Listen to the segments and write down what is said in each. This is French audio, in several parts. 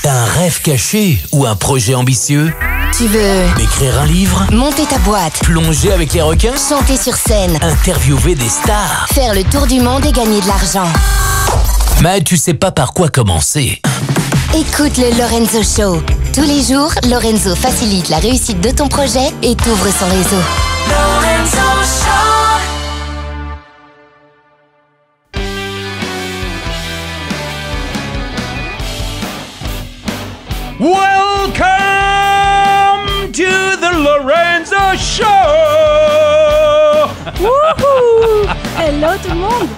T'as un rêve caché ou un projet ambitieux? Tu veux Écrire un livre? monter ta boîte, Plonger avec les requins? chanter sur scène, Interviewer des stars? faire le tour du monde et gagner de l'argent. Mais tu sais pas par quoi commencer. Écoute le Lorenzo Show. Tous les jours, Lorenzo facilite la réussite de ton projet et t'ouvre son réseau. Lorenzo Show. Welcome to the Lorenzo Show. Wouhou! Hello tout le monde!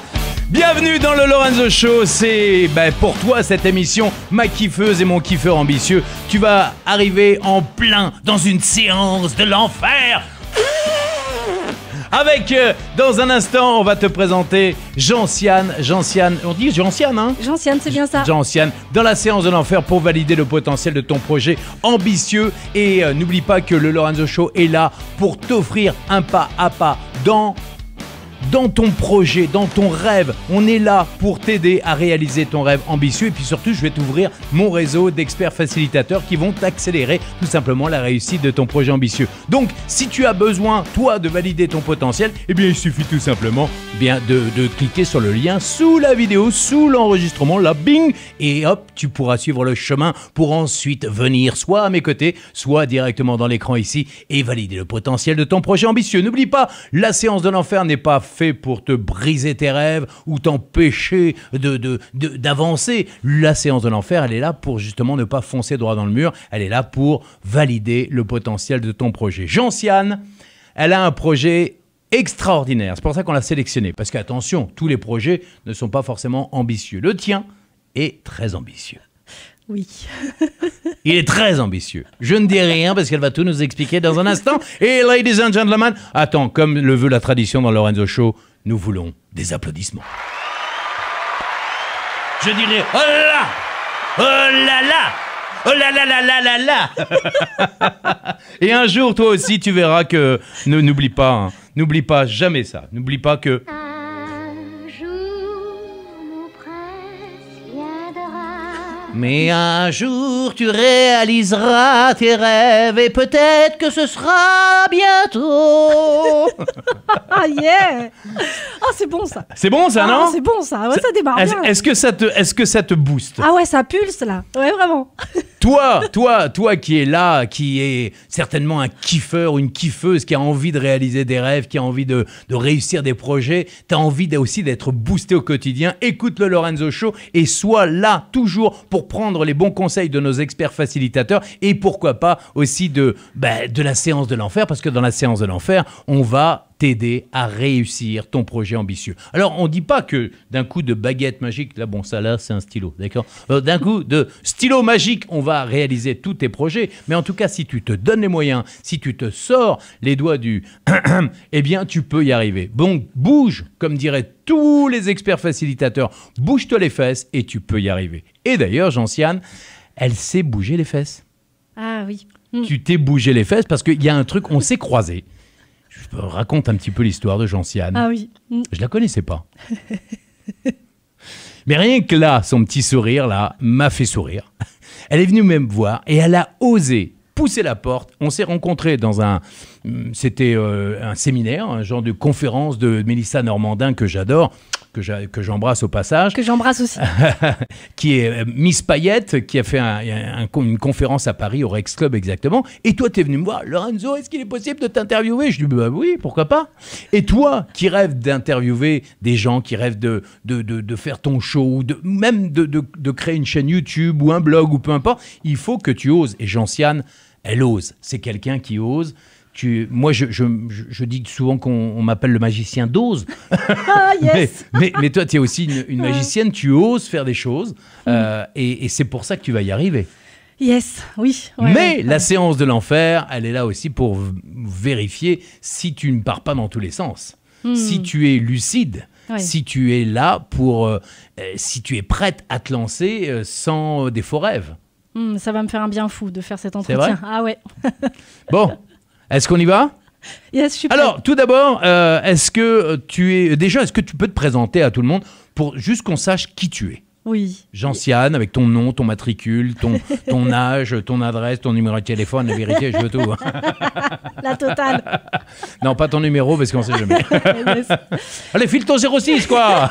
Bienvenue dans le Lorenzo Show. C'est pour toi cette émission, ma kiffeuse et mon kiffeur ambitieux. Tu vas arriver en plein dans une séance de l'enfer. Avec, dans un instant, on va te présenter Gentiane, on dit Gentiane, hein? Gentiane, c'est bien ça. Gentiane, dans la séance de l'enfer pour valider le potentiel de ton projet ambitieux. Et n'oublie pas que le Lorenzo Show est là pour t'offrir un pas à pas dans ton projet, dans ton rêve. On est là pour t'aider à réaliser ton rêve ambitieux. Et puis surtout, je vais t'ouvrir mon réseau d'experts facilitateurs qui vont t'accélérer tout simplement la réussite de ton projet ambitieux. Donc, si tu as besoin, toi, de valider ton potentiel, eh bien, il suffit tout simplement de cliquer sur le lien sous la vidéo, sous l'enregistrement, là, bing, et hop, tu pourras suivre le chemin pour ensuite venir soit à mes côtés, soit directement dans l'écran ici et valider le potentiel de ton projet ambitieux. N'oublie pas, la séance de l'enfer n'est pas fait pour te briser tes rêves ou t'empêcher d'avancer. La séance de l'enfer, elle est là pour justement ne pas foncer droit dans le mur. Elle est là pour valider le potentiel de ton projet. Gentiane, elle a un projet extraordinaire. C'est pour ça qu'on l'a sélectionné. Parce qu'attention, tous les projets ne sont pas forcément ambitieux. Le tien est très ambitieux. Oui. Il est très ambitieux. Je ne dis rien parce qu'elle va tout nous expliquer dans un instant. Et ladies and gentlemen, attends, comme le veut la tradition dans Lorenzo Show, nous voulons des applaudissements. Je dirais oh là, oh là là, oh là là là là là là. Et un jour, toi aussi, tu verras que n'oublie pas, n'oublie pas jamais ça. N'oublie pas que mais un jour, tu réaliseras tes rêves et peut-être que ce sera bientôt. Ah yeah! Oh, c'est bon ça. C'est bon ça, non? C'est bon ça. Ouais, ça démarre bien. Est-ce que ça te booste? Ah ouais, ça pulse là. Ouais, vraiment. Toi qui es là, qui est certainement un kiffeur ou une kiffeuse qui a envie de réaliser des rêves, qui a envie de réussir des projets, tu as envie aussi d'être boosté au quotidien, écoute le Lorenzo Show et sois là toujours pour prendre les bons conseils de nos experts facilitateurs et pourquoi pas aussi de la séance de l'enfer, parce que dans la séance de l'enfer, on va t'aider à réussir ton projet ambitieux. Alors, on ne dit pas que d'un coup de baguette magique, là, bon, ça là, c'est un stylo, d'accord? D'un coup de stylo magique, on va réaliser tous tes projets. Mais en tout cas, si tu te donnes les moyens, si tu te sors les doigts du eh bien, tu peux y arriver. Bon, bouge, comme diraient tous les experts facilitateurs, bouge-toi les fesses et tu peux y arriver. Et d'ailleurs, Gentiane, elle sait bouger les fesses. Ah oui. Tu t'es bougé les fesses parce qu'il y a un truc, on s'est croisés. Je raconte un petit peu l'histoire de Gentiane. Ah oui. Je la connaissais pas. Mais rien que là, son petit sourire, là, m'a fait sourire. Elle est venue me voir et elle a osé pousser la porte. On s'est rencontrés dans c'était un séminaire, un genre de conférence de Mélissa Normandin que j'adore, que j'embrasse au passage. Que j'embrasse aussi. Qui est Miss Payette, qui a fait une conférence à Paris, au Rex Club exactement. Et toi, tu es venu me voir, Lorenzo, est-ce qu'il est possible de t'interviewer? Je dis, bah oui, pourquoi pas. Et toi, qui rêves d'interviewer des gens, qui rêvent de faire ton show, même de créer une chaîne YouTube ou un blog ou peu importe, il faut que tu oses. Et Gentiane, elle ose. C'est quelqu'un qui ose. Moi, je dis souvent qu'on m'appelle le magicien d'ose. Ah, yes. mais toi, tu es aussi une magicienne, tu oses faire des choses et c'est pour ça que tu vas y arriver. Yes, oui. Ouais, mais la séance de l'enfer, elle est là aussi pour vérifier si tu ne pars pas dans tous les sens. Si tu es lucide, si tu es là pour... si tu es prête à te lancer sans des faux rêves. Ça va me faire un bien fou de faire cet entretien. C'est vrai? Ah ouais. Bon, est-ce qu'on y va? Yes, je suis prête. Alors, tout d'abord, est-ce que tu peux te présenter à tout le monde pour juste qu'on sache qui tu es? Oui. Gentiane, avec ton nom, ton matricule, ton âge, ton adresse, ton numéro de téléphone, la vérité, je veux tout. La totale. Non, pas ton numéro, parce qu'on sait jamais. Yes. Allez, file ton 06, quoi.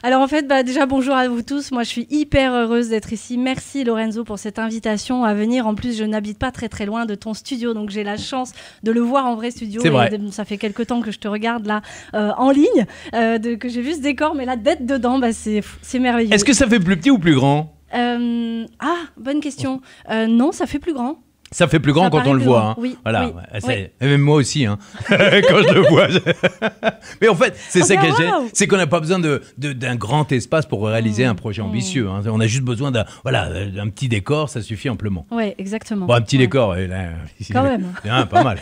Alors en fait, déjà bonjour à vous tous. Moi, je suis hyper heureuse d'être ici. Merci Lorenzo pour cette invitation à venir. En plus, je n'habite pas très très loin de ton studio, donc j'ai la chance de le voir en vrai studio. C'est vrai. Ça fait quelques temps que je te regarde là en ligne, que j'ai vu ce décor, mais là d'être dedans, c'est merveilleux. Est-ce que ça fait plus petit ou plus grand? Bonne question. Non, ça fait plus grand. Ça fait plus grand Ça quand paraît on le plus voit. grand. Hein. Oui, Voilà. oui, Ouais, et même moi aussi, hein. Quand je le vois. Mais en fait, c'est ça qui est génial, wow. c'est qu'on n'a pas besoin d'un grand espace pour réaliser un projet ambitieux. Hein. On a juste besoin d'un petit décor, ça suffit amplement. Ouais, exactement. Bon, un petit décor, et là, Quand même. Bien, pas mal.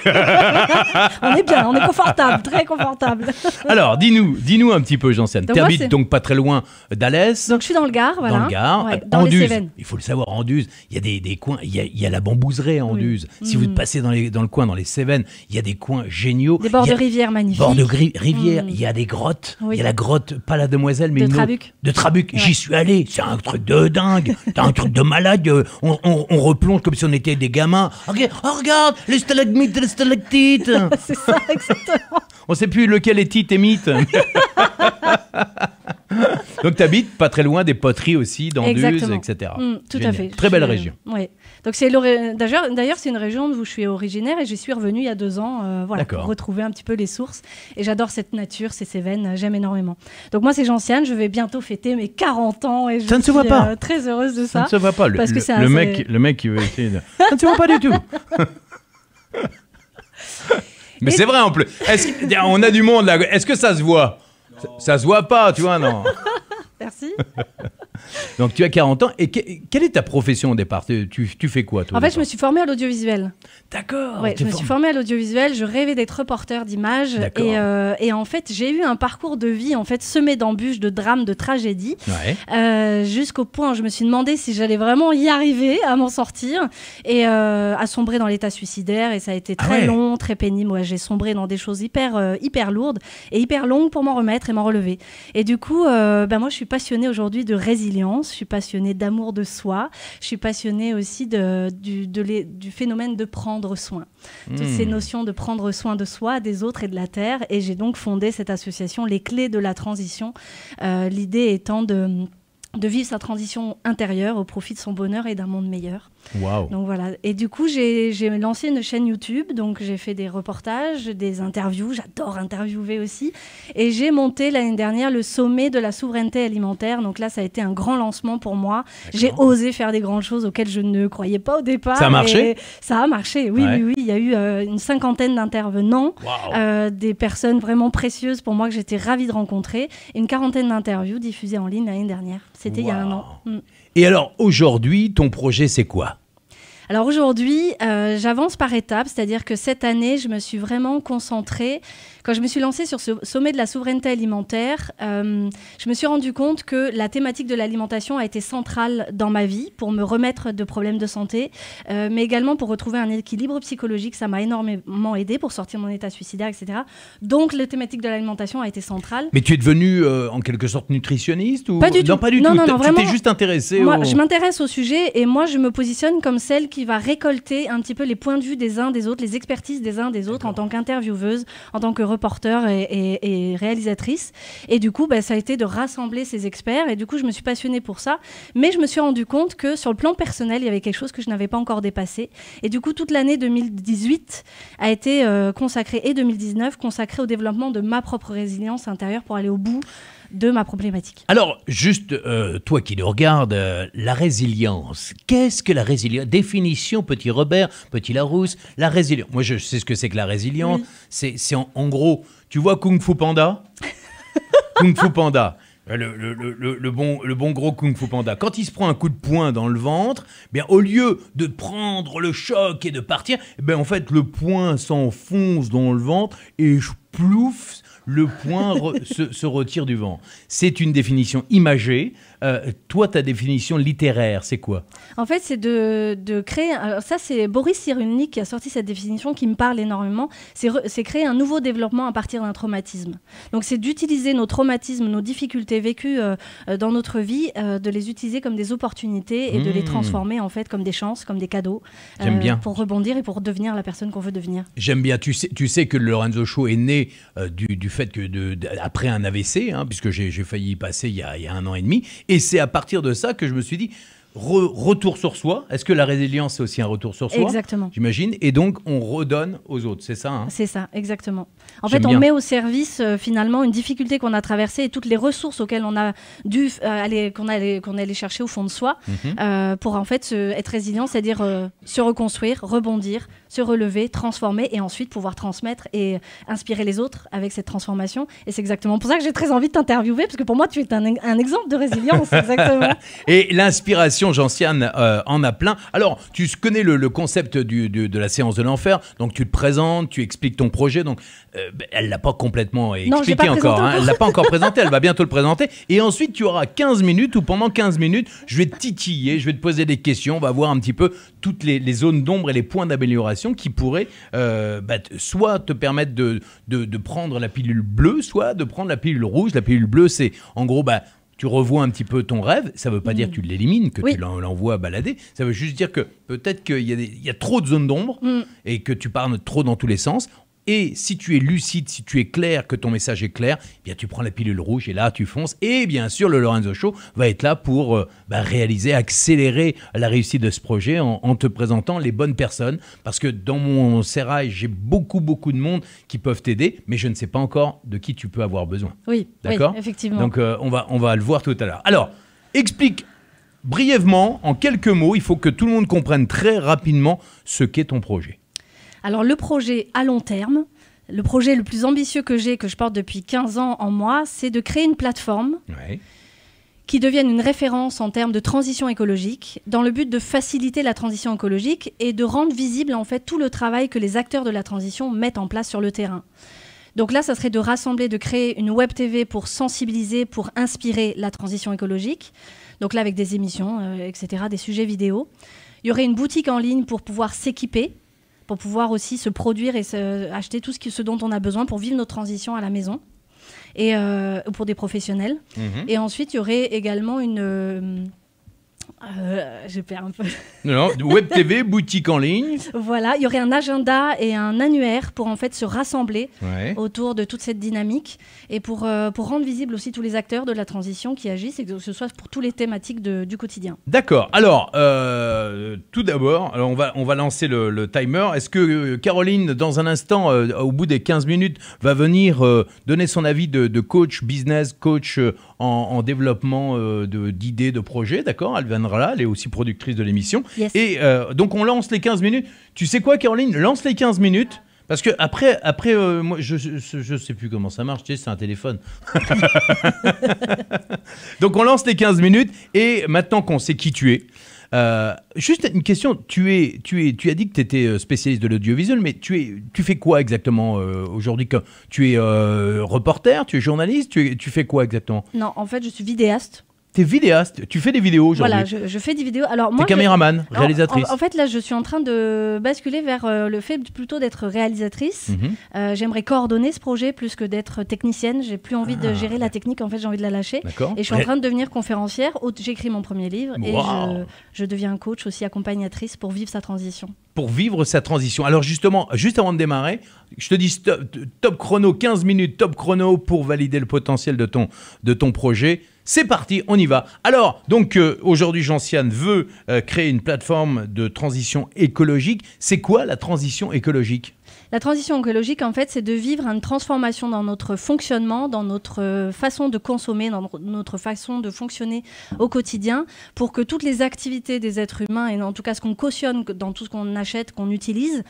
On est bien, on est confortable, très confortable. Alors, dis-nous un petit peu, Gentiane. Donc Tu moi, habites c'est- donc pas très loin d'Alès. Donc je suis dans le Gard, voilà. Dans le Gard, Ouais, dans les Anduze. Cévennes. Il faut le savoir, Anduze, il y a des coins, il y a la bambouserie à Anduze. Si vous passez dans le coin, dans les Cévennes, il y a des coins géniaux. Des bords Il y de a- rivière magnifiques. Bord de rivière, il y a des grottes. Oui. Il y a la grotte, pas la Demoiselle, mais De une autre. Trabuc. De Trabuc. Ouais. J'y suis allé. C'est un truc de dingue. C'est un truc de malade. On replonge comme si on était des gamins. Regarde, les stalagmites, les stalactites. C'est ça, exactement. On sait plus lequel est tite et mythe. Donc tu habites pas très loin des poteries aussi, d'Anduze, Exactement. etc. Tout Génial. à fait. Très belle région. Ouais. Donc d'ailleurs c'est une région d'où je suis originaire et j'y suis revenue il y a 2 ans, voilà, D'accord. pour retrouver un petit peu les sources. Et j'adore cette nature, ces Cévennes, j'aime énormément. Donc moi c'est Gentiane, je vais bientôt fêter mes 40 ans et je Ça ne se suis voit pas. Très heureuse de Ça ça. ne se voit pas. Parce que ça, le c'est- mec qui veut essayer de... Ça ne se voit pas du tout. Mais c'est vrai en plus. On a du monde là. Est-ce que ça se voit? Ça se voit pas, tu vois, non. Merci. Donc tu as 40 ans. Et quelle est ta profession au départ? Tu fais quoi, toi? En fait, je me suis formée à l'audiovisuel. D'accord. Ouais, je me suis formée à l'audiovisuel, je rêvais d'être reporter d'images D'accord. et en fait j'ai eu un parcours de vie en fait semé d'embûches, de drames, de tragédies, jusqu'au point où je me suis demandé si j'allais vraiment y arriver à m'en sortir et à sombrer dans l'état suicidaire et ça a été très long, très pénible. Ouais, j'ai sombré dans des choses hyper lourdes et hyper longues pour m'en remettre et m'en relever. Et du coup, moi je suis passionnée aujourd'hui de résilience, je suis passionnée d'amour de soi, je suis passionnée aussi du phénomène de prendre soin. Toutes ces notions de prendre soin de soi, des autres et de la terre. Et j'ai donc fondé cette association Les Clés de la Transition. L'idée étant de vivre sa transition intérieure au profit de son bonheur et d'un monde meilleur. Wow. Donc voilà. Et du coup, j'ai lancé une chaîne YouTube. Donc j'ai fait des reportages, des interviews. J'adore interviewer aussi. Et j'ai monté l'année dernière le sommet de la souveraineté alimentaire. Donc là, ça a été un grand lancement pour moi. J'ai osé faire des grandes choses auxquelles je ne croyais pas au départ. Ça a marché? Et ça a marché, oui, Ouais. oui. Il y a eu une 50aine d'intervenants, des personnes vraiment précieuses pour moi que j'étais ravie de rencontrer. Et une 40aine d'interviews diffusées en ligne l'année dernière. C'était il y a 1 an. Et alors, aujourd'hui, ton projet, c'est quoi? Alors aujourd'hui, j'avance par étapes, c'est-à-dire que cette année, je me suis vraiment concentrée. Quand je me suis lancée sur ce sommet de la souveraineté alimentaire, je me suis rendu compte que la thématique de l'alimentation a été centrale dans ma vie pour me remettre de problèmes de santé, mais également pour retrouver un équilibre psychologique. Ça m'a énormément aidé pour sortir de mon état suicidaire, etc. Donc la thématique de l'alimentation a été centrale. Mais tu es devenue en quelque sorte nutritionniste ou... Pas du tout. Non, pas du Non, tout. non, non, Tu vraiment. t'es juste intéressée Moi, je m'intéresse au sujet et moi, je me positionne comme celle qui va récolter un petit peu les points de vue des uns des autres, les expertises des uns des autres en tant qu'intervieweuse, en tant que reporter et réalisatrice. Et du coup, ça a été de rassembler ces experts. Et du coup, je me suis passionnée pour ça. Mais je me suis rendu compte que sur le plan personnel, il y avait quelque chose que je n'avais pas encore dépassé. Et du coup, toute l'année 2018 a été consacrée, et 2019, consacrée au développement de ma propre résilience intérieure pour aller au bout de ma problématique. Alors, juste, toi qui le regardes, la résilience. Qu'est-ce que la résilience? Définition, petit Robert, petit Larousse, la résilience. Moi, je sais ce que c'est que la résilience. Oui. C'est en gros, tu vois Kung Fu Panda? Kung Fu Panda. Le bon gros Kung Fu Panda. Quand il se prend un coup de poing dans le ventre, bien, au lieu de prendre le choc et de partir, en fait, le poing s'enfonce dans le ventre et plouf, le poing se retire du vent. C'est une définition imagée toi, ta définition littéraire, c'est quoi? En fait, c'est de créer... ça, c'est Boris Cyrulnik qui a sorti cette définition qui me parle énormément. C'est créer un nouveau développement à partir d'un traumatisme. Donc, c'est d'utiliser nos traumatismes, nos difficultés vécues dans notre vie, de les utiliser comme des opportunités et de les transformer, en fait, comme des chances, comme des cadeaux. J'aime bien. Pour rebondir et pour devenir la personne qu'on veut devenir. J'aime bien. Tu sais que le Lorenzo Show est né du fait que après un AVC, hein, puisque j'ai failli y passer il y a 1 an et demi. Et c'est à partir de ça que je me suis dit, retour sur soi. Est-ce que la résilience, c'est aussi un retour sur soi? Exactement. J'imagine. Et donc, on redonne aux autres. C'est ça, hein? C'est ça, exactement. En fait, on met au service, finalement, une difficulté qu'on a traversée et toutes les ressources auxquelles on a dû qu'on est allé chercher au fond de soi pour, en fait, être résilient, c'est-à-dire se reconstruire, rebondir, se relever, transformer et ensuite pouvoir transmettre et inspirer les autres avec cette transformation. Et c'est exactement pour ça que j'ai très envie de t'interviewer, parce que pour moi, tu es un exemple de résilience, exactement. Et l'inspiration, Gentiane, en a plein. Alors, tu connais le concept de la séance de l'enfer, donc tu te présentes, tu expliques ton projet, donc elle ne l'a pas complètement expliqué encore, hein. Elle ne l'a pas encore présenté, elle va bientôt le présenter. Et ensuite, tu auras 15 minutes, où pendant 15 minutes, je vais te titiller, je vais te poser des questions, on va voir un petit peu toutes les zones d'ombre et les points d'amélioration qui pourraient soit te permettre de prendre la pilule bleue, soit de prendre la pilule rouge. La pilule bleue, c'est en gros... tu revois un petit peu ton rêve, ça ne veut pas dire que tu l'élimines, que tu l'envoies balader, ça veut juste dire que peut-être qu'il y a trop de zones d'ombre et que tu parles trop dans tous les sens. Et si tu es lucide, si tu es clair, que ton message est clair, eh bien tu prends la pilule rouge et là tu fonces. Et bien sûr, le Lorenzo Show va être là pour réaliser, accélérer la réussite de ce projet en te présentant les bonnes personnes. Parce que dans mon sérail, j'ai beaucoup de monde qui peuvent t'aider, mais je ne sais pas encore de qui tu peux avoir besoin. Oui, d'accord, oui, effectivement. Donc on va le voir tout à l'heure. Alors, explique brièvement, en quelques mots, il faut que tout le monde comprenne très rapidement ce qu'est ton projet. Alors, le projet à long terme, le projet le plus ambitieux que je porte depuis 15 ans en moi, c'est de créer une plateforme qui devienne une référence en termes de transition écologique, dans le but de faciliter la transition écologique et de rendre visible en fait tout le travail que les acteurs de la transition mettent en place sur le terrain. Donc là, ça serait de rassembler, de créer une web TV pour sensibiliser, pour inspirer la transition écologique. Donc là, avec des émissions, etc., des sujets vidéo. Il y aurait une boutique en ligne pour pouvoir s'équiper, pour pouvoir aussi se produire et acheter tout ce dont on a besoin pour vivre nos transitions à la maison, et pour des professionnels. Et ensuite, il y aurait également une... je perds un peu. Non, web TV, boutique en ligne. Voilà, il y aurait un agenda et un annuaire pour en fait se rassembler autour de toute cette dynamique et pour rendre visible aussi tous les acteurs de la transition qui agissent et que ce soit pour toutes les thématiques du quotidien. D'accord. Alors, tout d'abord, on va lancer le timer. Est-ce que Caroline, dans un instant, au bout des 15 minutes, va venir donner son avis de coach business, coach en développement d'idées, de projets, d'accord? Elle viendra là, elle est aussi productrice de l'émission. Yes. Et donc on lance les 15 minutes. Tu sais quoi, Caroline? Lance les 15 minutes. Parce que après moi, je sais plus comment ça marche, tu sais, c'est un téléphone. Donc on lance les 15 minutes et maintenant qu'on sait qui tu es, juste une question, tu as dit que tu étais spécialiste de l'audiovisuel, mais tu fais quoi exactement aujourd'hui? Tu es reporter, tu es journaliste, tu fais quoi exactement? Non, en fait, je suis vidéaste. T'es vidéaste, tu fais des vidéos aujourd'hui. Voilà, je fais des vidéos. Alors, moi, t'es caméraman, réalisatrice. En fait, là, je suis en train de basculer vers le fait plutôt d'être réalisatrice. J'aimerais coordonner ce projet plus que d'être technicienne. J'ai plus envie de gérer la technique. En fait, j'ai envie de la lâcher. D'accord. Et je suis en train de devenir conférencière. J'écris mon premier livre et je deviens coach aussi, accompagnatrice pour vivre sa transition. Pour vivre sa transition. Alors justement, juste avant de démarrer, je te dis top chrono, 15 minutes top chrono pour valider le potentiel de ton projet. C'est parti, on y va. Alors, donc aujourd'hui, Gentiane veut créer une plateforme de transition écologique. C'est quoi la transition écologique ? La transition écologique, en fait, c'est de vivre une transformation dans notre fonctionnement, dans notre façon de consommer, dans notre façon de fonctionner au quotidien, pour que toutes les activités des êtres humains, et en tout cas ce qu'on cautionne dans tout ce qu'on achète, qu'on utilise,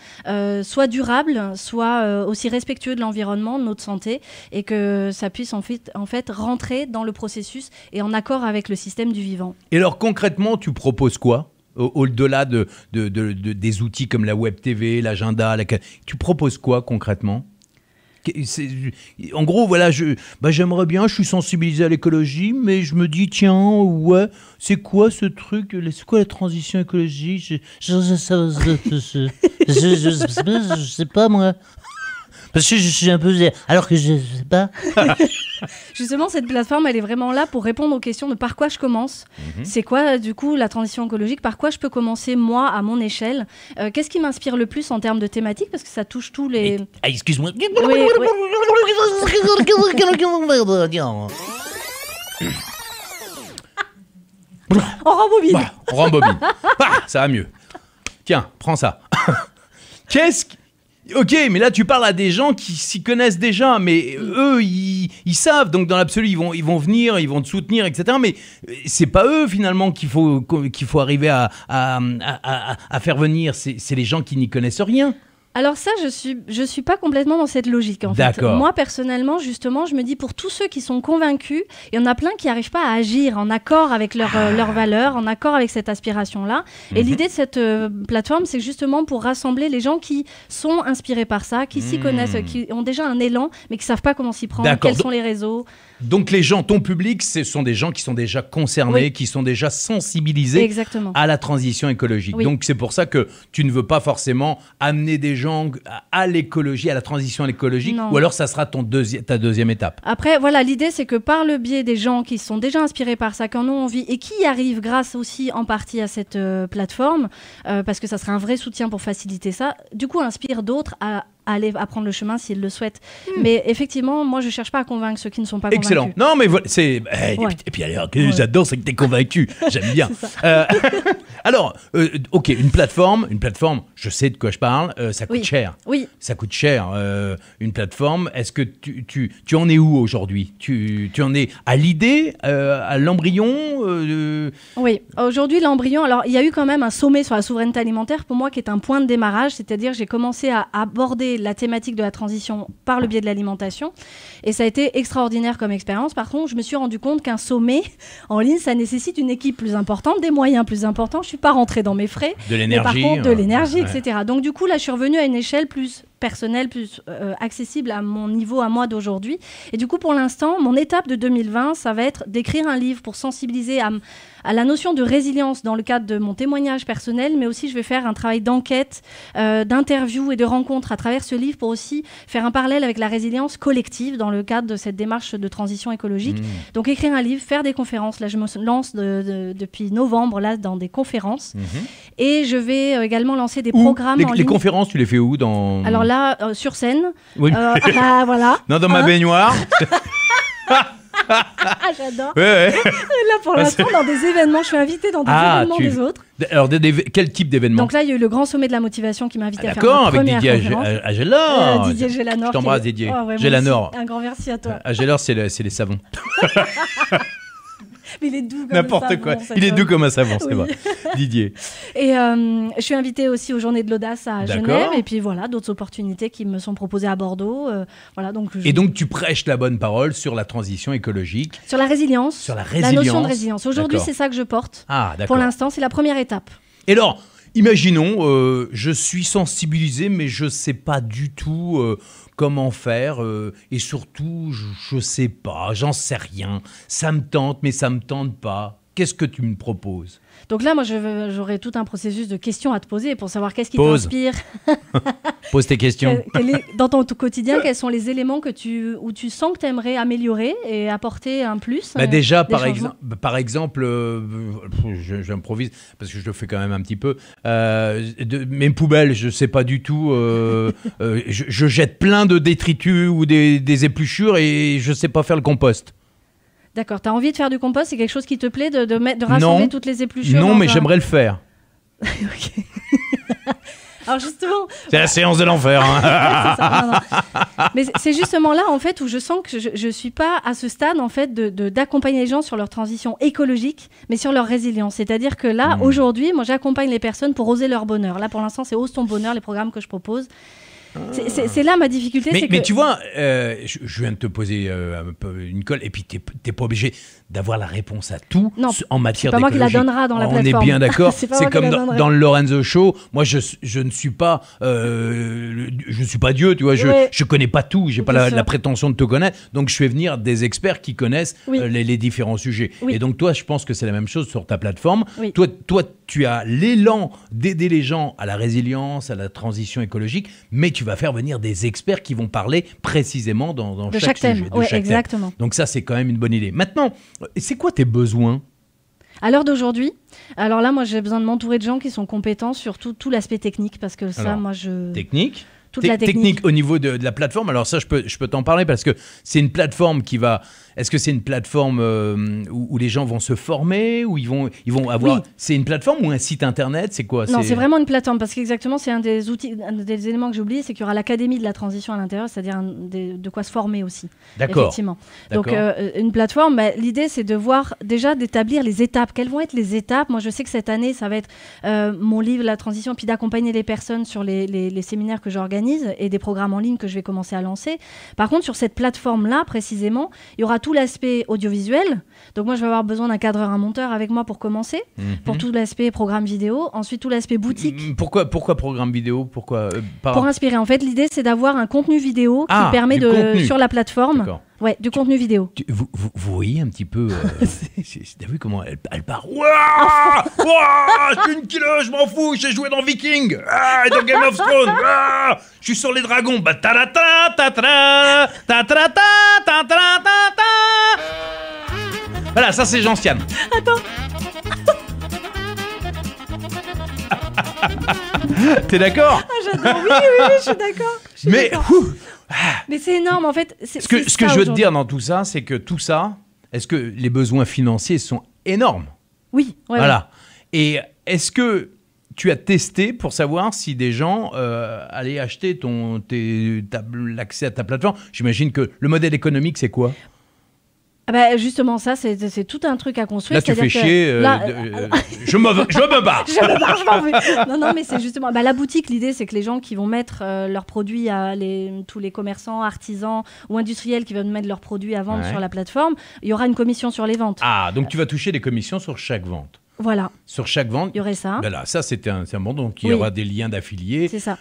soient durables, soient aussi respectueux de l'environnement, de notre santé, et que ça puisse en fait rentrer dans le processus et en accord avec le système du vivant. Et alors concrètement, tu proposes quoi ? Au-delà des outils comme la web TV, l'agenda, tu proposes quoi concrètement ? En gros, voilà, j'aimerais bien, je suis sensibilisé à l'écologie, mais je me dis, tiens, ouais, c'est quoi ce truc? C'est quoi la transition écologique? Je sais pas, moi. Parce que je suis un peu... Alors que je sais pas. Justement, cette plateforme, elle est vraiment là pour répondre aux questions de par quoi je commence. C'est quoi, du coup, la transition écologique? Par quoi je peux commencer, moi, à mon échelle? Qu'est-ce qui m'inspire le plus en termes de thématiques? Parce que ça touche tous les... Excuse-moi. Oui. On rembobine. Bah, on rembobine. Ça va mieux. Tiens, prends ça. Ok, mais là tu parles à des gens qui s'y connaissent déjà, mais eux ils savent, donc dans l'absolu ils vont venir, ils vont te soutenir, etc. Mais c'est pas eux finalement qu'il faut arriver à faire venir, c'est les gens qui n'y connaissent rien. Alors ça, je suis pas complètement dans cette logique en fait. D'accord. Moi personnellement, justement, je me dis pour tous ceux qui sont convaincus, il y en a plein qui n'arrivent pas à agir en accord avec leurs valeurs, en accord avec cette aspiration-là. Et l'idée de cette plateforme, c'est justement pour rassembler les gens qui sont inspirés par ça, qui s'y connaissent, qui ont déjà un élan, mais qui savent pas comment s'y prendre, quels sont les réseaux. Donc les gens, ton public, ce sont des gens qui sont déjà concernés, qui sont déjà sensibilisés à la transition écologique. Oui. Donc c'est pour ça que tu ne veux pas forcément amener des gens à l'écologie, à la transition écologique, ou alors ça sera ta deuxième étape. Après, voilà, l'idée c'est que par le biais des gens qui sont déjà inspirés par ça, qui en ont envie et qui y arrivent grâce aussi en partie à cette plateforme, parce que ça serait un vrai soutien pour faciliter ça, du coup inspire d'autres à aller apprendre le chemin s'ils le souhaitent. Mais effectivement, moi je cherche pas à convaincre ceux qui ne sont pas convaincus. Excellent. Non mais voilà, c'est... Et puis alors, j'adore, c'est que t'es convaincu. J'aime bien. Alors, ok, une plateforme, je sais de quoi je parle, ça coûte cher. Oui. Ça coûte cher, une plateforme. Est-ce que tu en es où aujourd'hui? Tu en es à l'idée, à l'embryon Oui, aujourd'hui l'embryon, alors il y a eu quand même un sommet sur la souveraineté alimentaire pour moi qui est un point de démarrage, c'est-à-dire j'ai commencé à aborder la thématique de la transition par le biais de l'alimentation et ça a été extraordinaire comme expérience. Par contre, je me suis rendu compte qu'un sommet en ligne, ça nécessite une équipe plus importante, des moyens plus importants. Je suis pas rentrée dans mes frais, de l'énergie, mais par contre de l'énergie, etc. Donc du coup là, je suis revenue à une échelle plus personnelle, plus accessible à mon niveau, à moi d'aujourd'hui. Et du coup, pour l'instant, mon étape de 2020, ça va être d'écrire un livre pour sensibiliser à la notion de résilience dans le cadre de mon témoignage personnel, mais aussi je vais faire un travail d'enquête, d'interview et de rencontre à travers ce livre pour aussi faire un parallèle avec la résilience collective dans le cadre de cette démarche de transition écologique. Donc écrire un livre, faire des conférences. Là, je me lance depuis novembre là, dans des conférences. Et je vais également lancer des programmes en ligne. Les conférences, tu les fais où dans... Alors là, sur scène. Oui. Voilà. Non, dans ma baignoire. J'adore. Ouais. Là, pour l'instant, dans des événements, je suis invitée dans des événements des autres. Alors, quel type d'événement? Donc là, il y a eu le grand sommet de la motivation qui m'a invité à faire ma première conférence. Avec Didier Gélanor. Didier Gélanor. Je t'embrasse, Didier. Gélanor. Un grand merci à toi. Gélanor, c'est les savons. Mais il est doux comme n'importe quoi. Il est doux comme un savon, c'est vrai. Didier. Et je suis invitée aussi aux Journées de l'Audace à Genève. Et puis voilà, d'autres opportunités qui me sont proposées à Bordeaux. Voilà, donc Et donc tu prêches la bonne parole sur la transition écologique. Sur la résilience. Sur la résilience. La notion de résilience. Aujourd'hui, c'est ça que je porte. Ah, d'accord. Pour l'instant, c'est la première étape. Et alors, imaginons, je suis sensibilisé, mais je ne sais pas du tout comment faire. Et surtout, je ne sais pas, j'en sais rien. Ça me tente, mais ça ne me tente pas. Qu'est-ce que tu me proposes? Donc là, moi, j'aurais tout un processus de questions à te poser pour savoir qu'est-ce qui t'inspire. Pose tes questions. Dans ton quoitidien, quels sont les éléments où tu sens que tu aimerais améliorer et apporter un plus? Déjà, par exemple, j'improvise, parce que je le fais quand même un petit peu, mes poubelles, je ne sais pas du tout, je jette plein de détritus ou des épluchures et je ne sais pas faire le compost. D'accord, tu as envie de faire du compost, c'est quelque chose qui te plaît de rassembler toutes les épluchures? Non, mais j'aimerais le faire. Ok. Alors justement... C'est la séance de l'enfer. Hein. Non. Mais c'est justement là, en fait, où je sens que je ne suis pas à ce stade, en fait, d'accompagner les gens sur leur transition écologique, mais sur leur résilience. C'est-à-dire que là, aujourd'hui, moi, j'accompagne les personnes pour oser leur bonheur. Là, pour l'instant, c'est Ose ton bonheur, les programmes que je propose. C'est là ma difficulté. Mais tu vois, je viens de te poser un peu une colle, et puis t'es pas obligé d'avoir la réponse à tout en matière d'écologie. C'est pas moi qui la donnera dans la plateforme. On est bien d'accord. C'est c'est comme dans le Lorenzo Show. Moi, je ne suis pas, Dieu, tu vois. Je connais pas tout. J'ai pas la prétention de te connaître. Donc, je fais venir des experts qui connaissent les différents sujets. Et donc, toi, je pense que c'est la même chose sur ta plateforme. Toi, tu as l'élan d'aider les gens à la résilience, à la transition écologique, mais tu vas faire venir des experts qui vont parler précisément dans chaque sujet. De chaque exactement. Thème. Donc ça, c'est quand même une bonne idée. Maintenant, c'est quoi tes besoins ? À l'heure d'aujourd'hui, alors là, moi, j'ai besoin de m'entourer de gens qui sont compétents sur tout l'aspect technique, parce que ça, moi, Technique ? Toute la technique au niveau de la plateforme. Alors ça, je peux t'en parler parce que c'est une plateforme qui va... Est-ce que c'est une plateforme où les gens vont se former, où ils vont avoir... Oui. C'est une plateforme ou un site internet ? C'est quoi ? Non, c'est vraiment une plateforme parce qu'exactement, c'est un des outils, un des éléments que j'ai oublié, c'est qu'il y aura l'Académie de la transition à l'intérieur, c'est-à-dire de quoi se former aussi. D'accord. Effectivement. Donc une plateforme, l'idée c'est d'établir les étapes. Quelles vont être les étapes ? Moi, je sais que cette année, ça va être mon livre, La transition, puis d'accompagner les personnes sur les séminaires que j'organise et des programmes en ligne que je vais commencer à lancer. Par contre, sur cette plateforme-là, précisément, il y aura tout l'aspect audiovisuel. Donc moi, je vais avoir besoin d'un cadreur, un monteur avec moi pour commencer, pour tout l'aspect programme vidéo. Ensuite, tout l'aspect boutique. Pourquoi programme vidéo ? Pour inspirer. En fait, l'idée, c'est d'avoir un contenu vidéo qui permet sur la plateforme... Ouais, du contenu vidéo. Vous voyez un petit peu... t'as vu comment elle part ? Ouah, je suis une killer, je m'en fous, j'ai joué dans Viking, dans Game of Thrones, je suis sur les dragons. Voilà, ça c'est Jean-Sian. Attends. T'es d'accord ? J'adore, oui, je suis d'accord. Mais c'est énorme, en fait. Ce que je veux te dire dans tout ça, c'est que tout ça, est-ce que les besoins financiers sont énormes ? Oui. Voilà. Et est-ce que tu as testé pour savoir si des gens allaient acheter l'accès à ta plateforme ? J'imagine que le modèle économique, c'est quoi ? Justement, ça, c'est tout un truc à construire. Là, tu fais chier. Je me barre. Je m'en vais. Non, mais c'est justement... la boutique, l'idée, c'est que les gens qui vont mettre leurs produits tous les commerçants, artisans ou industriels qui vont mettre leurs produits à vendre sur la plateforme, il y aura une commission sur les ventes. Donc tu vas toucher des commissions sur chaque vente. Voilà. Sur chaque vente, il y aurait ça. Ça, c'est un bon. Donc, il y aura des liens d'affiliés. C'est ça.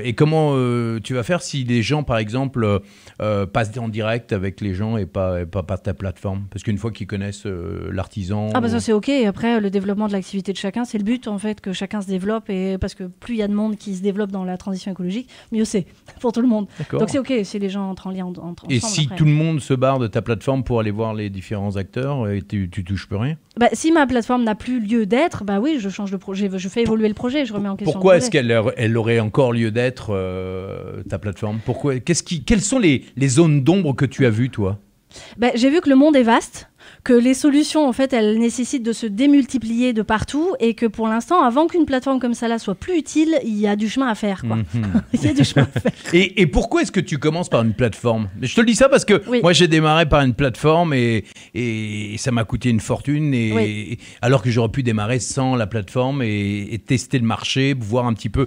Et comment tu vas faire si les gens, par exemple, passent en direct avec les gens et pas ta plateforme ? Parce qu'une fois qu'ils connaissent l'artisan... Ça, c'est OK. Et après, le développement de l'activité de chacun, c'est le but, en fait, que chacun se développe. Parce que plus il y a de monde qui se développe dans la transition écologique, mieux c'est pour tout le monde. D'accord. Donc, c'est OK si les gens entrent en lien ensemble. Et si tout le monde se barre de ta plateforme pour aller voir les différents acteurs, et tu touches plus rien ? Si ma plateforme n'a plus lieu d'être, oui, je change de projet, je fais évoluer le projet, je remets en question. Pourquoi est-ce qu'elle aurait encore lieu d'être, ta plateforme ? Pourquoi ? Quelles sont les zones d'ombre que tu as vues, toi ? J'ai vu que le monde est vaste, que les solutions, en fait, elles nécessitent de se démultiplier de partout et que pour l'instant, avant qu'une plateforme comme ça là soit plus utile, il y a du chemin à faire, quoi. Il y a du chemin à faire. Et pourquoi est-ce que tu commences par une plateforme ? Je te le dis ça parce que moi, j'ai démarré par une plateforme et ça m'a coûté une fortune alors que j'aurais pu démarrer sans la plateforme et tester le marché, voir un petit peu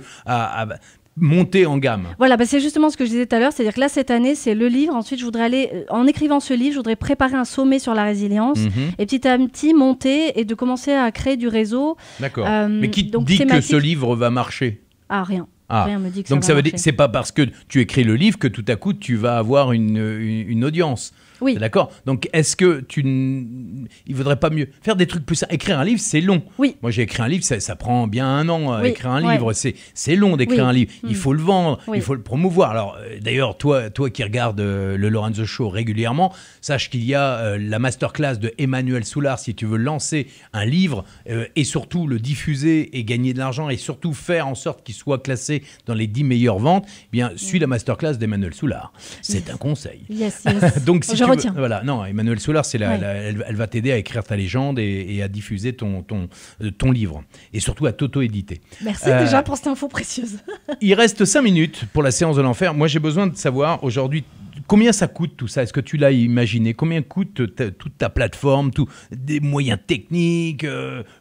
monter en gamme. Voilà, c'est justement ce que je disais tout à l'heure, c'est-à-dire que là, cette année, c'est le livre. Ensuite, je voudrais aller, en écrivant ce livre, je voudrais préparer un sommet sur la résilience et petit à petit monter et de commencer à créer du réseau. D'accord. Mais qui dit que ce livre va marcher ? Rien. Rien me dit que donc ça va veut dire, c'est pas parce que tu écris le livre que tout à coup, tu vas avoir une audience. Oui. D'accord. Donc, est-ce que il vaudrait pas mieux faire des trucs plus simples ? Écrire un livre, c'est long. Oui. Moi, j'ai écrit un livre, ça prend bien 1 an. Écrire un livre, c'est long d'écrire un livre. Il faut le vendre, il faut le promouvoir. Alors, d'ailleurs, toi qui regardes le Lorenzo Show régulièrement, sache qu'il y a la masterclass de Emmanuel Soulard si tu veux lancer un livre et surtout le diffuser et gagner de l'argent et surtout faire en sorte qu'il soit classé dans les 10 meilleures ventes. Suis la masterclass d'Emmanuel Soulard. C'est un conseil. Yes. Donc, si je retiens. Voilà, non, Emmanuel Soulard, elle va t'aider à écrire ta légende et à diffuser ton livre. Et surtout à t'auto-éditer. Merci déjà pour cette info précieuse. Il reste 5 minutes pour la séance de l'enfer. Moi, j'ai besoin de savoir aujourd'hui, Combien ça coûte tout ça? Est-ce que tu l'as imaginé? Combien coûte toute ta plateforme, des moyens techniques,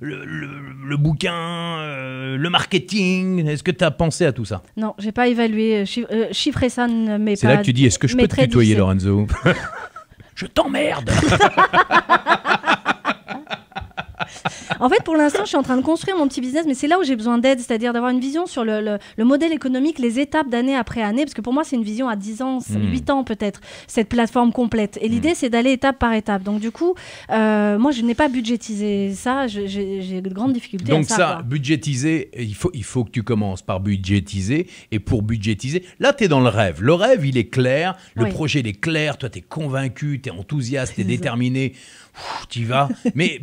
le bouquin, le marketing? Est-ce que tu as pensé à tout ça? Non, j'ai pas évalué. Chiffrer ça ne m'est pas... C'est là que tu dis, est-ce que je peux te tutoyer, Lorenzo? Je t'emmerde. En fait, pour l'instant, je suis en train de construire mon petit business, mais c'est là où j'ai besoin d'aide, c'est-à-dire d'avoir une vision sur le modèle économique, les étapes d'année après année, parce que pour moi, c'est une vision à 10 ans, 8 ans peut-être, cette plateforme complète. Et l'idée, c'est d'aller étape par étape. Donc du coup, moi, je n'ai pas budgétisé ça, j'ai de grandes difficultés Donc à ça. Donc ça, budgétiser, il faut que tu commences par budgétiser. Et pour budgétiser, là, tu es dans le rêve. Le rêve, il est clair, le projet, il est clair, toi, tu es convaincu, tu es enthousiaste, tu es déterminé, tu y vas. Mais...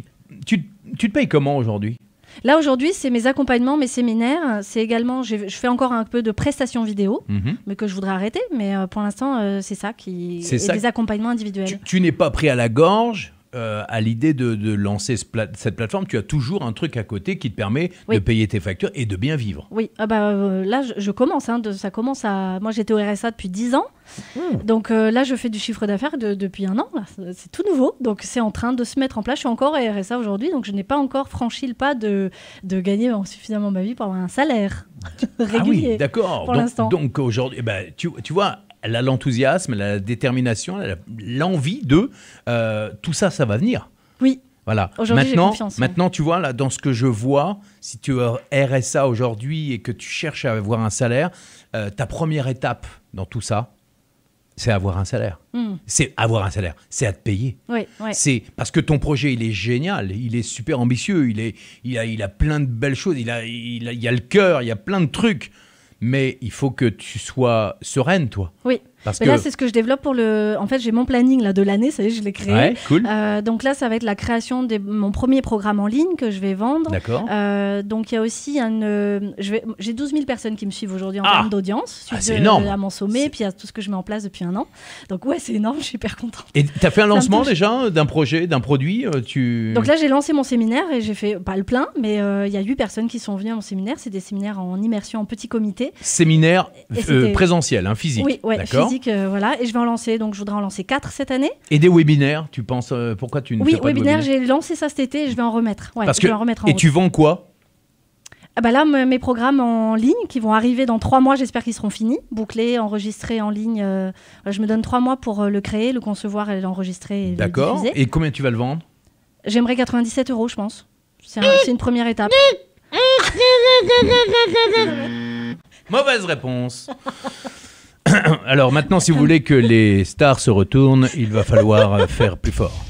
Tu te payes comment aujourd'hui? Là, aujourd'hui, c'est mes accompagnements, mes séminaires. C'est également, je fais encore un peu de prestations vidéo, mais que je voudrais arrêter. Mais pour l'instant, c'est ça qui est des accompagnements individuels. Tu n'es pas pris à la gorge à l'idée de lancer cette plateforme. Tu as toujours un truc à côté qui te permet de payer tes factures et de bien vivre. Oui, là, je commence. Ça commence à... Moi, j'étais au RSA depuis 10 ans. Donc là, je fais du chiffre d'affaires depuis 1 an. C'est tout nouveau. Donc, c'est en train de se mettre en place. Je suis encore au RSA aujourd'hui. Donc, je n'ai pas encore franchi le pas de gagner suffisamment ma vie pour avoir un salaire régulier. Ah oui, d'accord. Pour l'instant. Donc, aujourd'hui, tu vois... Elle a l'enthousiasme, elle a la détermination, elle a l'envie de... tout ça, ça va venir. Oui. Voilà. Aujourd'hui, j'ai confiance. Maintenant, tu vois, là, dans ce que je vois, si tu es RSA aujourd'hui et que tu cherches à avoir un salaire, ta première étape dans tout ça, c'est avoir un salaire. C'est avoir un salaire, c'est à te payer. Oui. C'est parce que ton projet, il est génial, il est super ambitieux, il a plein de belles choses, il a le cœur, il y a plein de trucs. Mais il faut que tu sois sereine, toi. Oui. Là, c'est ce que je développe pour le... En fait, j'ai mon planning là, de l'année, ça y est, je l'ai créé. Ouais, cool. Donc là, ça va être la création de mon premier programme en ligne que je vais vendre. D'accord. Donc il y a aussi j'ai 12 000 personnes qui me suivent aujourd'hui en termes d'audience. C'est énorme. À mon sommet, puis il y a tout ce que je mets en place depuis 1 an. Donc ouais, c'est énorme, je suis hyper contente. Et tu as fait un lancement déjà d'un projet, d'un produit Donc là, j'ai lancé mon séminaire et j'ai fait, pas le plein, mais il y a 8 personnes qui sont venues à mon séminaire. C'est des séminaires en immersion, en petit comité. Séminaire présentiel, physique. Oui, d'accord. Physique, voilà. Et je vais en lancer, donc je voudrais en lancer 4 cette année. Et des webinaires, tu penses, pourquoi tu ne fais pas de webinaires? Oui, webinaires, j'ai lancé ça cet été et je vais en remettre. Ouais, et tu vends quoi? Là, mes programmes en ligne qui vont arriver dans 3 mois, j'espère qu'ils seront finis, bouclés, enregistrés en ligne. Je me donne 3 mois pour le créer, le concevoir et l'enregistrer et d'accord. le diffuser. Et combien tu vas le vendre? J'aimerais 97 €, je pense. C'est une première étape. Mauvaise réponse. Alors maintenant, si vous voulez que les stars se retournent, il va falloir faire plus fort.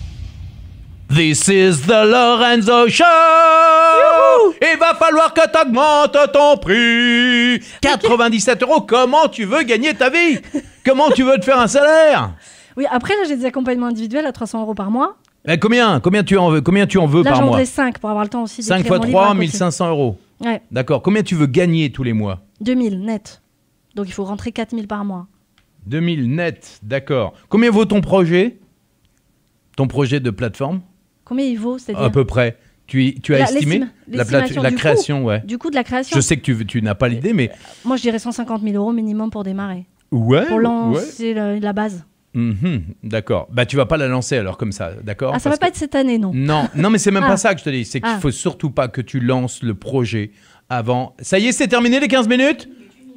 This is the Lorenzo Show. Youhou. Il va falloir que tu augmentes ton prix. 97 €, comment tu veux gagner ta vie? Comment tu veux te faire un salaire? Oui, après là, j'ai des accompagnements individuels à 300 € par mois. Combien tu en veux par mois? Là, j'en voudrais 5 pour avoir le temps aussi d'écrire 5 fois mon livre 3, 1500 €. Ouais. D'accord. Combien tu veux gagner tous les mois? 2000 net. Donc il faut rentrer 4000 par mois. 2000 net, d'accord. Combien vaut ton projet? Ton projet de plateforme? Combien il vaut, c'est-à-dire? À peu près. Tu as estimé la création, ouais. Du coût de la création. Je sais que tu n'as pas l'idée, mais... Moi, je dirais 150 000 € minimum pour démarrer. Ouais. Pour lancer la base. D'accord. Tu vas pas la lancer alors comme ça, d'accord? Ça va pas être cette année, non? Non, mais c'est même pas ça que je te dis. C'est qu'il faut surtout pas que tu lances le projet avant... Ça y est, c'est terminé les 15 minutes?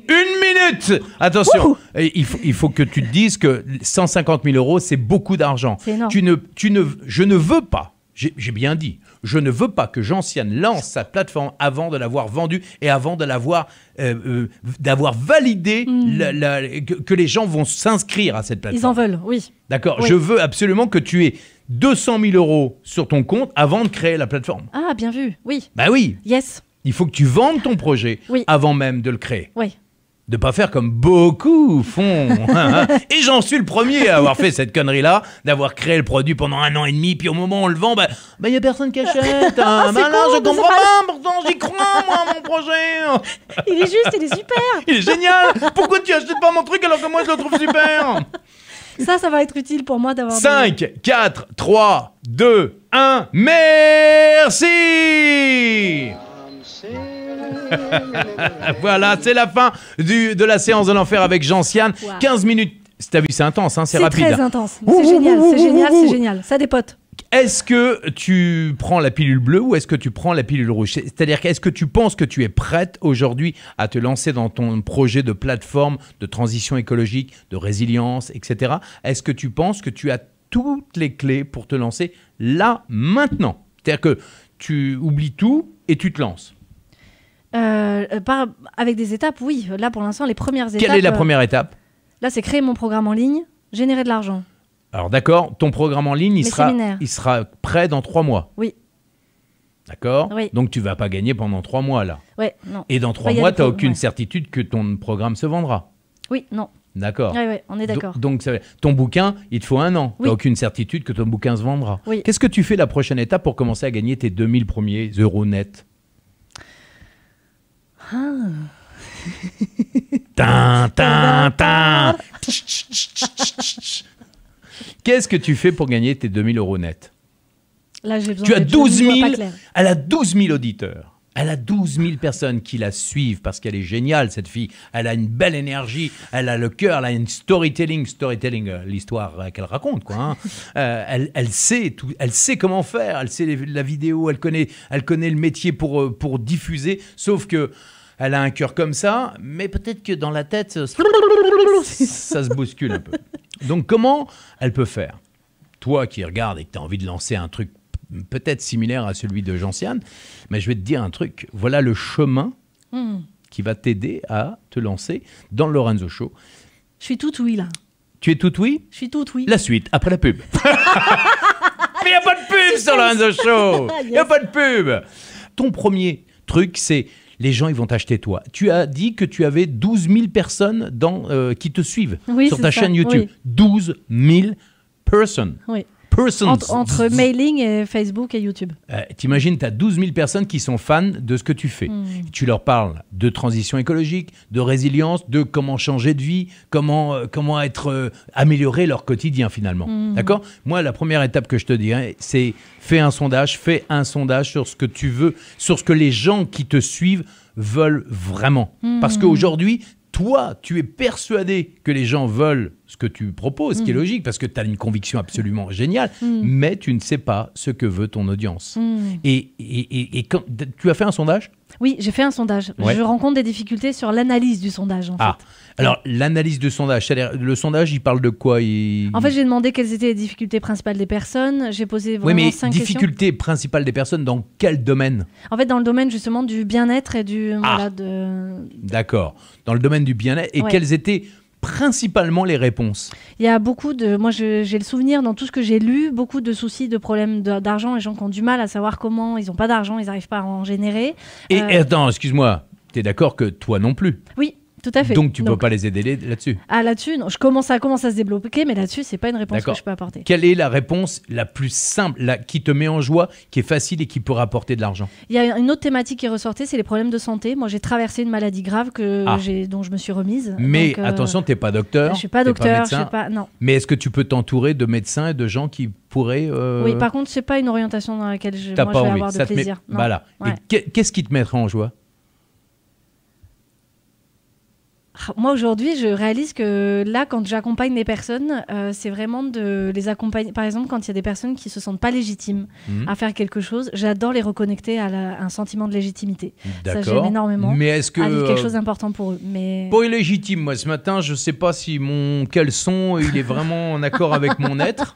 1 minute! Attention, il faut que tu te dises que 150 000 €, c'est beaucoup d'argent. C'est énorme. Je ne veux pas, j'ai bien dit, je ne veux pas que Gentiane lance sa plateforme avant de l'avoir vendue et avant de l'avoir validé que les gens vont s'inscrire à cette plateforme. Ils en veulent, oui. D'accord, oui. Je veux absolument que tu aies 200 000 € sur ton compte avant de créer la plateforme. Ah, bien vu, oui. Oui. Yes. Il faut que tu vendes ton projet avant même de le créer. Oui. De pas faire comme beaucoup font. Et j'en suis le premier à avoir fait cette connerie-là, d'avoir créé le produit pendant 1 an et demi, puis au moment où on le vend, y a personne qui achète. Là, je comprends pas, pourtant j'y crois, moi, mon projet. Il est juste, il est super. Il est génial. Pourquoi tu achètes pas mon truc alors que moi je le trouve super? Ça va être utile pour moi d'avoir... 5, 4, 3, 2, 1, merci. Voilà, c'est la fin de la séance de l'enfer avec Gentiane. Wow. 15 minutes T'as vu, c'est intense, hein, c'est rapide. C'est très intense. C'est génial, c'est génial, c'est génial. Ça dépote. Est-ce que tu prends la pilule bleue ou est-ce que tu prends la pilule rouge? C'est-à-dire qu'est-ce que tu penses que tu es prête aujourd'hui à te lancer dans ton projet de plateforme, de transition écologique, de résilience, etc. Est-ce que tu penses que tu as toutes les clés pour te lancer là, maintenant? C'est-à-dire que tu oublies tout et tu te lances. Avec des étapes, oui. Là, pour l'instant, les premières étapes... Quelle est la première étape? Là, c'est créer mon programme en ligne, générer de l'argent. Alors d'accord, ton programme en ligne, il sera prêt dans 3 mois. Oui. D'accord. Oui. Donc tu ne vas pas gagner pendant 3 mois là. Ouais, non. Et dans 3 mois, tu n'as aucune certitude que ton programme se vendra. Oui, non. D'accord. Oui, on est d'accord. Donc ton bouquin, il te faut 1 an. Oui. Tu n'as aucune certitude que ton bouquin se vendra. Oui. Qu'est-ce que tu fais la prochaine étape pour commencer à gagner tes 2000 premiers euros nets? Qu'est-ce que tu fais pour gagner tes 2000 euros nets? Là, j'ai besoin tu as 12 000, pas clair. elle a 12 000 auditeurs. Elle a 12 000 personnes qui la suivent parce qu'elle est géniale, cette fille. Elle a une belle énergie, elle a le cœur, elle a une storytelling, l'histoire qu'elle raconte, quoi. Hein. Elle sait tout, elle sait comment faire, elle sait la vidéo, elle connaît le métier pour diffuser. Sauf que elle a un cœur comme ça, mais peut-être que dans la tête, ça se bouscule un peu. Donc comment elle peut faire? Toi qui regardes et que tu as envie de lancer un truc peut-être similaire à celui de Gentiane, mais je vais te dire un truc. Voilà le chemin qui va t'aider à te lancer dans le Lorenzo Show. Je suis toute oui, là. Tu es toute oui? Je suis toute oui. La suite, après la pub. Mais il n'y a pas de pub sur Lorenzo Show. Il n'y a pas de pub. Ton premier truc, c'est les gens, ils vont t'acheter toi. Tu as dit que tu avais 12 000 personnes qui te suivent sur ta chaîne YouTube. Oui. 12 000 personnes. Oui. Entre mailing et Facebook et YouTube. T'imagines, tu as 12 000 personnes qui sont fans de ce que tu fais. Tu leur parles de transition écologique, de résilience, de comment changer de vie, comment améliorer leur quotidien finalement. D'accord? Moi, la première étape que je te dirais, c'est fais un sondage sur ce que tu veux, sur ce que les gens qui te suivent veulent vraiment. Parce qu'aujourd'hui, toi, tu es persuadé que les gens veulent ce que tu proposes, ce qui est logique, parce que tu as une conviction absolument géniale, mais tu ne sais pas ce que veut ton audience. Et quand, tu as fait un sondage? Oui, j'ai fait un sondage. Ouais. Je rencontre des difficultés sur l'analyse du sondage, en fait. Alors, l'analyse du sondage, c'est-à-dire, le sondage, il parle de quoi? En fait, j'ai demandé quelles étaient les difficultés principales des personnes. J'ai posé vraiment 5 questions. Difficultés principales des personnes, dans quel domaine? En fait, dans le domaine, justement, du bien-être et du... D'accord. Dans le domaine du bien-être. Et quelles étaient principalement les réponses? Il y a beaucoup de... Moi, j'ai le souvenir, dans tout ce que j'ai lu, beaucoup de soucis, de problèmes d'argent, les gens qui ont du mal à savoir comment, ils n'ont pas d'argent, ils n'arrivent pas à en générer. Et attends, excuse-moi, tu es d'accord que toi non plus? Oui. Tout à fait. Donc tu ne peux pas les aider là-dessus? Là-dessus, non. Ça commence à se débloquer, mais là-dessus, ce n'est pas une réponse que je peux apporter. Quelle est la réponse la plus simple, qui te met en joie, qui est facile et qui peut rapporter de l'argent? Il y a une autre thématique qui est ressortie, c'est les problèmes de santé. Moi, j'ai traversé une maladie grave dont je me suis remise. Mais donc, attention, tu n'es pas docteur. Je ne suis pas docteur, je suis pas... Non. Mais est-ce que tu peux t'entourer de médecins et de gens qui pourraient... Oui, par contre, ce n'est pas une orientation dans laquelle je vais avoir de plaisir. Voilà. Ouais. Et qu'est-ce qui te mettrait en joie? Moi, aujourd'hui, je réalise que là, quand j'accompagne des personnes, c'est vraiment de les accompagner. Par exemple, quand il y a des personnes qui ne se sentent pas légitimes à faire quelque chose, j'adore les reconnecter à un sentiment de légitimité. Ça j'aime énormément. Mais est-ce que... à vivre quelque chose d'important pour eux. Mais... Pour illégitime, moi, ce matin, je ne sais pas si mon caleçon, il est vraiment en accord avec mon être.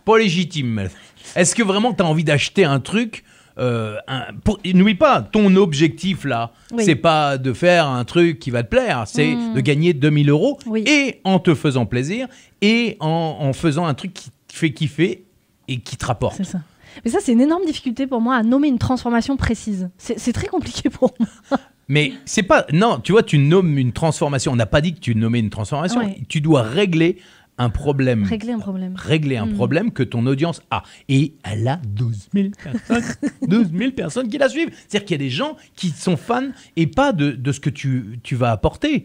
Pour légitime. Est-ce que vraiment tu as envie d'acheter un truc n'oublie pas, ton objectif là, c'est pas de faire un truc qui va te plaire, c'est de gagner 2000 euros et en te faisant plaisir et en faisant un truc qui te fait kiffer et qui te rapporte. C'est ça. Mais ça, c'est une énorme difficulté pour moi à nommer une transformation précise. C'est très compliqué pour moi. Mais c'est pas... Non, tu vois, tu nommes une transformation. On n'a pas dit que tu nommais une transformation. Tu dois régler un problème. Régler un problème que ton audience a. Et elle a 12 000 personnes, 12 000 personnes qui la suivent. C'est-à-dire qu'il y a des gens qui sont fans et pas de ce que tu vas apporter.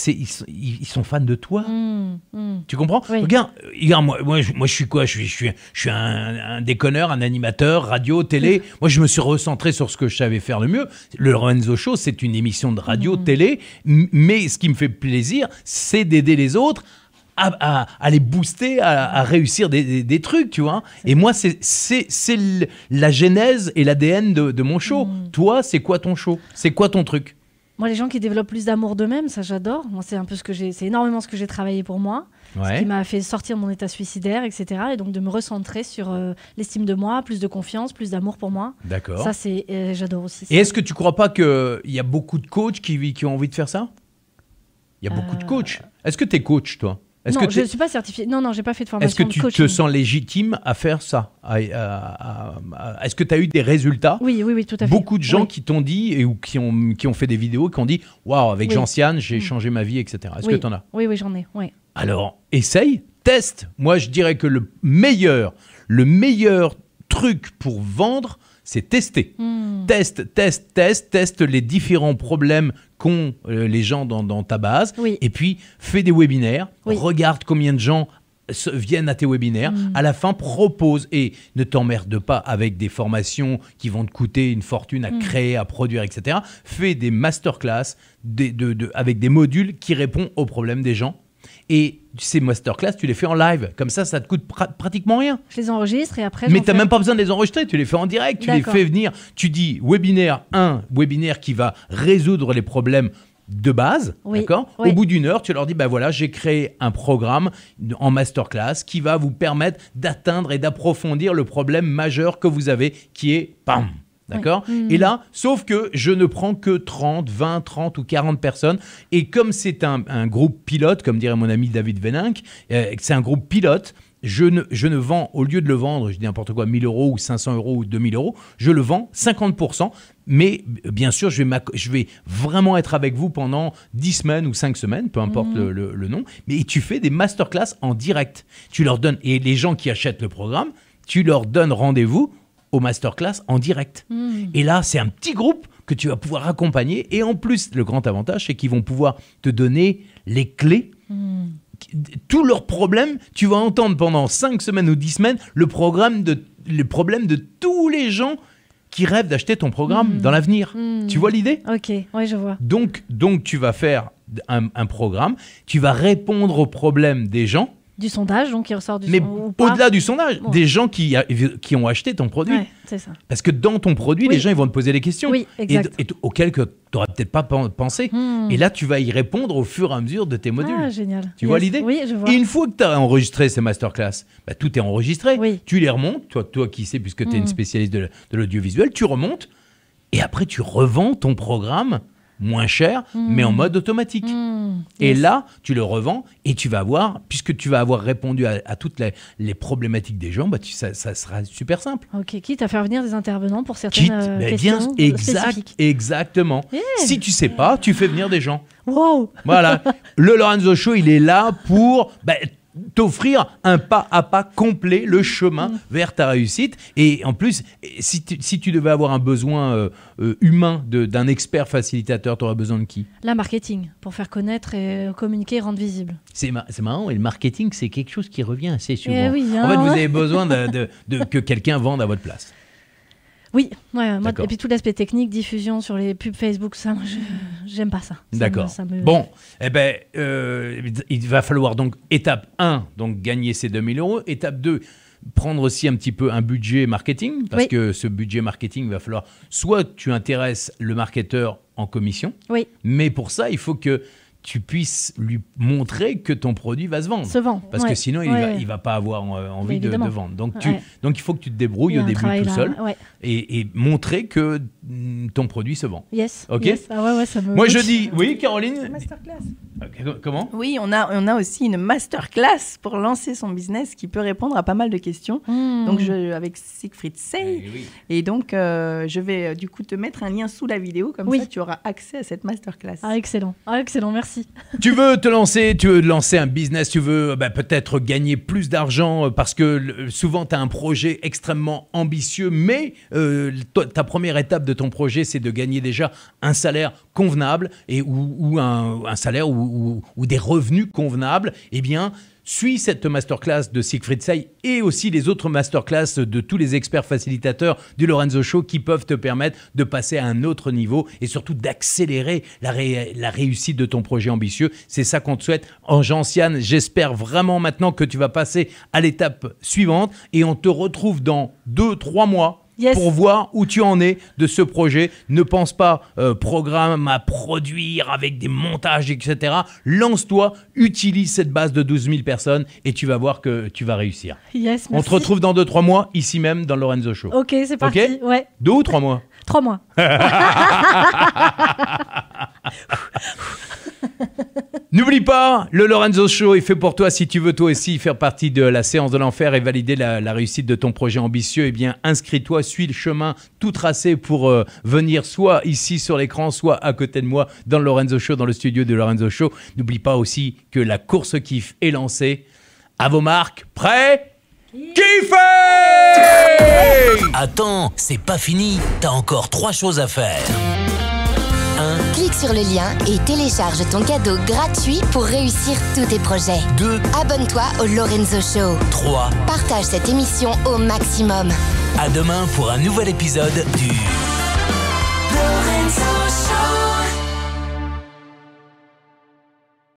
Ils sont fans de toi. Tu comprends? Regarde, moi, je suis quoi? Je suis un déconneur, un animateur, radio, télé. Moi, je me suis recentré sur ce que je savais faire le mieux. Le Lorenzo Show, c'est une émission de radio, télé. Mais ce qui me fait plaisir, c'est d'aider les autres à les booster, à réussir des trucs, tu vois. Et moi, c'est la genèse et l'ADN de mon show. Toi, c'est quoi ton show? C'est quoi ton truc? Moi, les gens qui développent plus d'amour d'eux-mêmes, ça j'adore. Moi, c'est un peu c'est énormément ce que j'ai travaillé pour moi. Ce qui m'a fait sortir de mon état suicidaire, etc. Et donc de me recentrer sur l'estime de moi, plus de confiance, plus d'amour pour moi. D'accord. Ça, j'adore aussi. Et est-ce que tu crois pas qu'il y a beaucoup de coachs qui ont envie de faire ça? Il y a beaucoup de coachs. Est-ce que tu es coach, toi? Non, je ne suis pas certifiée. Non, j'ai pas fait de formation de coaching. Est-ce que tu te sens légitime à faire ça? Est-ce que tu as eu des résultats? Oui, tout à fait. Beaucoup de gens qui t'ont dit, ou qui ont fait des vidéos, qui ont dit « Waouh, avec Gentiane, j'ai changé ma vie, etc. » Est-ce que tu en as? Oui, j'en ai. Oui. Alors, essaye, teste. Moi, je dirais que le meilleur truc pour vendre, c'est tester. Teste les différents problèmes qu'ont les gens dans ta base. Oui. Et puis, fais des webinaires. Oui. Regarde combien de gens viennent à tes webinaires. À la fin, propose. Et ne t'emmerde pas avec des formations qui vont te coûter une fortune à créer, à produire, etc. Fais des masterclass avec des modules qui répondent aux problèmes des gens. Et ces masterclass, tu les fais en live. Comme ça te coûte pratiquement rien. Je les enregistre et après... Mais tu n'as même pas besoin de les enregistrer. Tu les fais en direct. Tu les fais venir. Tu dis webinaire 1, webinaire qui va résoudre les problèmes de base. D'accord. Au bout d'une heure, tu leur dis, voilà, j'ai créé un programme en masterclass qui va vous permettre d'atteindre et d'approfondir le problème majeur que vous avez, qui est PAM. D'accord. Et là, sauf que je ne prends que 30, 20, 30 ou 40 personnes. Et comme c'est un groupe pilote, comme dirait mon ami David Veninck, c'est un groupe pilote, je ne vends, au lieu de le vendre, je dis n'importe quoi, 1 000 € ou 500 € ou 2 000 €, je le vends 50%. Mais bien sûr, je vais vraiment être avec vous pendant 10 semaines ou 5 semaines, peu importe le nom. Mais tu fais des masterclass en direct. Tu leur donnes, et les gens qui achètent le programme, tu leur donnes rendez-vous au masterclass en direct. Et là, c'est un petit groupe que tu vas pouvoir accompagner. Et en plus, le grand avantage, c'est qu'ils vont pouvoir te donner les clés. Tous leurs problèmes, tu vas entendre pendant 5 semaines ou 10 semaines le problème de tous les gens qui rêvent d'acheter ton programme dans l'avenir. Tu vois l'idée? Ok, ouais, je vois. Donc tu vas faire un programme, tu vas répondre aux problèmes des gens. Du sondage, donc qui ressort du sondage. Mais au-delà du sondage, des gens qui ont acheté ton produit. Ouais, c'est ça. Parce que dans ton produit, les gens ils vont te poser des questions auxquelles tu n'auras peut-être pas pensé. Et là, tu vas y répondre au fur et à mesure de tes modules. Ah, génial. Tu vois l'idée? Oui, je vois. Et une fois que tu as enregistré ces masterclass, tout est enregistré. Oui. Tu les remontes, toi qui sais, puisque tu es une spécialiste de l'audiovisuel, tu remontes et après tu revends ton programme moins cher, mais en mode automatique. Et là, tu le revends et tu vas avoir, puisque tu vas avoir répondu à toutes les problématiques des gens, ça sera super simple. Ok, quitte à faire venir des intervenants pour certaines questions spécifiques. Exactement. Yeah. Si tu sais pas, tu fais venir des gens. Wow. Voilà. Le Lorenzo Show, il est là pour... t'offrir un pas à pas complet, le chemin vers ta réussite. Et en plus, si tu devais avoir un besoin humain d'un expert facilitateur, tu aurais besoin de qui? La marketing, pour faire connaître et communiquer et rendre visible. C'est marrant, et le marketing, c'est quelque chose qui revient assez souvent. Oui, en fait, vous avez besoin que quelqu'un vende à votre place. Oui, moi, et puis tout l'aspect technique, diffusion sur les pubs Facebook, ça, moi, j'aime pas ça. D'accord. Bon, il va falloir donc, étape 1, donc gagner ces 2 000 €. Étape 2, prendre aussi un petit peu un budget marketing, parce que ce budget marketing, il va falloir, soit tu intéresses le marketeur en commission, mais pour ça, il faut que tu puisses lui montrer que ton produit va se vendre. Parce que sinon, il va pas avoir envie de vendre. Donc, il faut que tu te débrouilles au début tout seul et montrer que ton produit se vend. Yes. Ok. Yes. Ah ouais, ça me... Moi, je dis... Oui, Caroline? Masterclass. Comment? Oui, on a aussi une masterclass pour lancer son business qui peut répondre à pas mal de questions. Donc, avec Siegfried Sey. Et donc, je vais du coup te mettre un lien sous la vidéo. Comme ça, tu auras accès à cette masterclass. Ah, excellent, merci. Tu veux lancer un business, tu veux peut-être gagner plus d'argent parce que souvent, tu as un projet extrêmement ambitieux, mais ta première étape de ton projet, c'est de gagner déjà un salaire convenable ou un salaire ou des revenus convenables. Eh bien, suis cette masterclass de Siegfried Sey et aussi les autres masterclass de tous les experts facilitateurs du Lorenzo Show qui peuvent te permettre de passer à un autre niveau et surtout d'accélérer la réussite de ton projet ambitieux. C'est ça qu'on te souhaite. Gentiane, j'espère vraiment maintenant que tu vas passer à l'étape suivante et on te retrouve dans 2-3 mois. Yes. Pour voir où tu en es de ce projet. Ne pense pas programme à produire avec des montages, etc. Lance-toi, utilise cette base de 12 000 personnes et tu vas voir que tu vas réussir. Yes, on te retrouve dans 2-3 mois, ici même dans le Lorenzo Show. Ok, c'est parti. Okay, ouais. 2 ou 3 mois 3 mois. N'oublie pas, le Lorenzo Show est fait pour toi. Si tu veux toi aussi faire partie de la séance de l'enfer et valider la réussite de ton projet ambitieux, eh bien inscris-toi, suis le chemin tout tracé pour venir soit ici sur l'écran, soit à côté de moi dans le Lorenzo Show, dans le studio de Lorenzo Show. N'oublie pas aussi que la course kiff est lancée. À vos marques, prêts ? Kiffez ! Attends, c'est pas fini. T'as encore 3 choses à faire. 1. Clique sur le lien et télécharge ton cadeau gratuit pour réussir tous tes projets. 2. Abonne-toi au Lorenzo Show. 3. Partage cette émission au maximum. À demain pour un nouvel épisode du